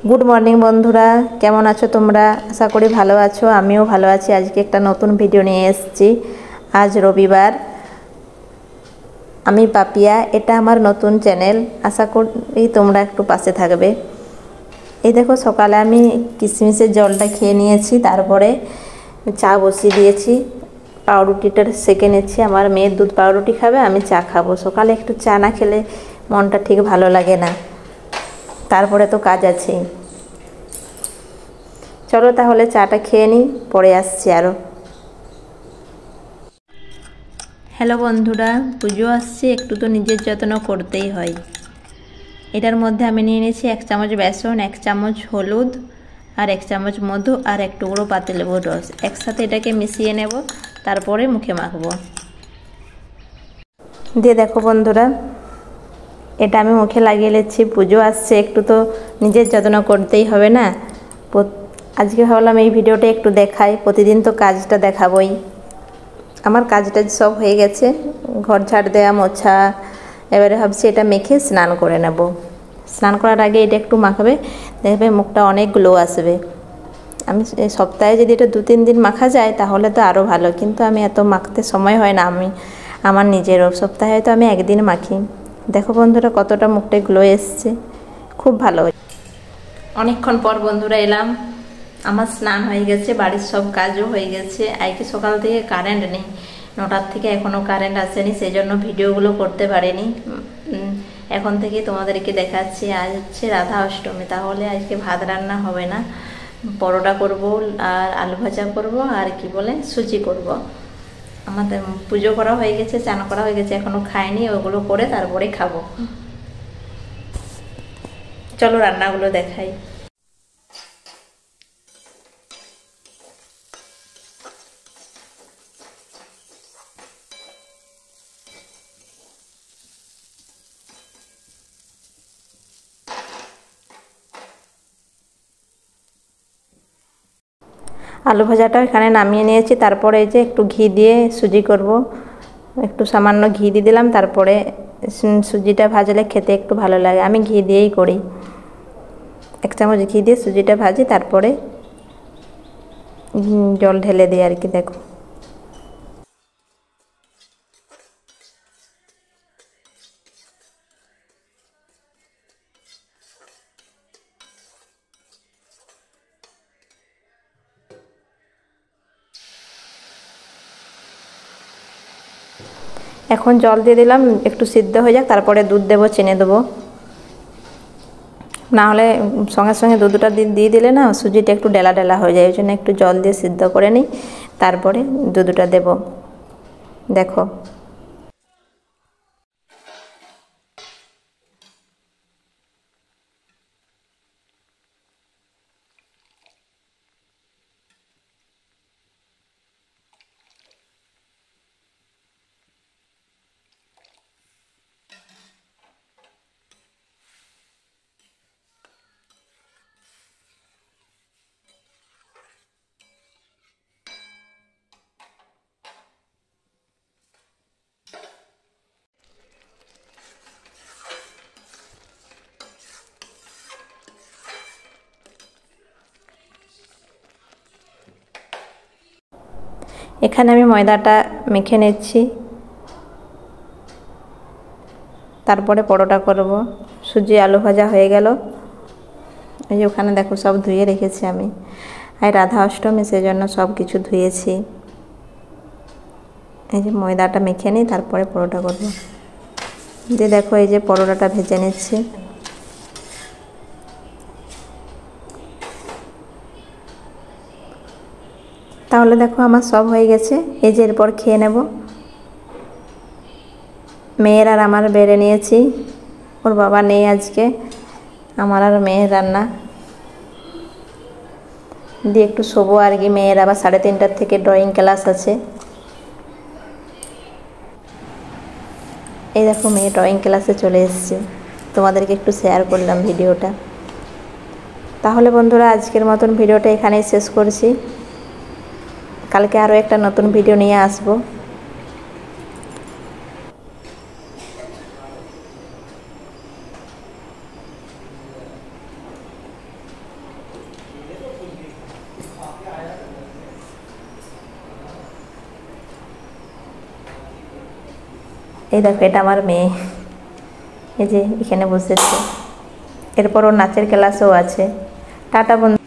Good morning बंधुरा केमन आछो तोमरा आशा करी भालो आछो आमिও भालो आछि। आजके एकटा नतून भिडियो निये एसेछि। आज रविवार आमी पापिया एटा आमार नतून चैनल आशा करी तोमरा एकटु पाशे थाकबे। এই দেখো সকালে আমি কিশমিশের জলটা খেয়ে নিয়েছি, তারপরে চা বসিয়ে দিয়েছি। পাউরুটিটা সেকে নিচ্ছি। আমার মেয়ে দুধ পাউরুটি খাবে, আমি চা খাবো। সকালে একটু চা না খেলে মনটা ঠিক ভালো লাগে না, তারপরে তো কাজ আছে। চলো তাহলে চাটা খেয়ে নিই, পরে আসছি আরও। হ্যালো বন্ধুরা, পুজো আসছে, একটু তো নিজের যত্ন করতেই হয়। এটার মধ্যে আমি নিয়ে নিয়েছি 1 চামচ বেসন, 1 চামচ হলুদ আর 1 চামচ মধু আর 1 টুকরো পাতিলেবুর রস। একসাথে এটাকে মিশিয়ে নেব, তারপরে মুখে মাখবো। দিয়ে দেখো বন্ধুরা, এটা আমি মুখে লাগিয়ে নিচ্ছি। পুজো আসছে, একটু তো নিজের যত্ন করতেই হবে না। আজকে ভাবলাম এই ভিডিওটা একটু দেখাই। প্রতিদিন তো কাজটা দেখাবই। আমার কাজটা সব হয়ে গেছে, ঘর ঝাড় দেওয়া, মোছা। এবারে ভাবছি এটা মেখে স্নান করে নেব। স্নান করার আগে এটা একটু মাখাবে, দেখবে মুখটা অনেক গ্লো আসবে। আমি সপ্তাহে যদি এটা 2-3 দিন মাখা যায় তাহলে তো আরও ভালো, কিন্তু আমি এত মাখতে সময় হয় না। আমার নিজেরও সপ্তাহে হয়তো আমি একদিন মাখি। দেখো বন্ধুরা কতটা মুখটা গ্লো এসছে, খুব ভালো। অনেকক্ষণ পর বন্ধুরা এলাম। আমার স্নান হয়ে গেছে, বাড়ির সব কাজও হয়ে গেছে। আজকে সকাল থেকে কারেন্ট নেই, 9টার থেকে এখনও কারেন্ট আসেনি, সেই জন্য ভিডিওগুলো করতে পারিনি। এখন থেকে তোমাদেরকে দেখাচ্ছি। আজ হচ্ছে রাধা অষ্টমী, তাহলে আজকে ভাত রান্না হবে না, পরোটা করব আর আলু ভাজা করব আর কি বলে সুজি করব। আমাদের পুজো করা হয়ে গেছে, চান করা হয়ে গেছে, এখনও খাইনি। ওগুলো করে তারপরে খাবো। চলো রান্নাগুলো দেখাই। আলু ভাজাটা এখানে নামিয়ে নিয়েছি। তারপরে এই যে একটু ঘি দিয়ে সুজি করব। একটু সামান্য ঘি দিয়ে দিলাম, তারপরে সুজিটা ভাজলে খেতে একটু ভালো লাগে। আমি ঘি দিয়েই করি। 1 চামচ ঘি দিয়ে সুজিটা ভাজি, তারপরে জল ঢেলে দিই আর কি। দেখো এখন জল দিয়ে দিলাম, একটু সিদ্ধ হয়ে যাক, তারপরে দুধ দেবো, চিনি দেবো। না হলে সঙ্গে সঙ্গে দুধটা দিয়ে দিলে না সুজিটা একটু ডেলা ডেলা হয়ে যায়। ওই জন্য একটু জল দিয়ে সিদ্ধ করে নিই, তারপরে দুধটা দেব। দেখো এখানে আমি ময়দাটা মেখে নিচ্ছি, তারপরে পরোটা করব। সুজি আলু ভাজা হয়ে গেল। এই যে ওখানে দেখো সব ধুয়ে রেখেছি আমি। আর রাধা অষ্টমী, সেজন্য সব কিছু ধুয়েছি। এই যে ময়দাটা মেখে নিই, তারপরে পরোটা করব। যে দেখো এই যে পরোটাটা ভেজে নিচ্ছি। তাহলে দেখো আমার সব হয়ে গেছে। এই যে এরপর খেয়ে নেব। মেয়ের আর আমার বেড়ে নিয়েছি, ওর বাবা নেই আজকে। আমার আর মেয়ের রান্না দিয়ে একটু শোবো আর কি। মেয়ের আবার 3:30টার থেকে ড্রয়িং ক্লাস আছে। এই দেখো মেয়ে ড্রয়িং ক্লাসে চলে এসেছে, তোমাদেরকে একটু শেয়ার করলাম ভিডিওটা। তাহলে বন্ধুরা আজকের মতন ভিডিওটা এখানেই শেষ করছি। কালকে আরও একটা নতুন ভিডিও নিয়ে আসবো। এই দেখো এটা আমার মেয়ে, এই যে এখানে বসেছে। এরপর ওর নাচের ক্লাসও আছে। টাটা বন্ধু।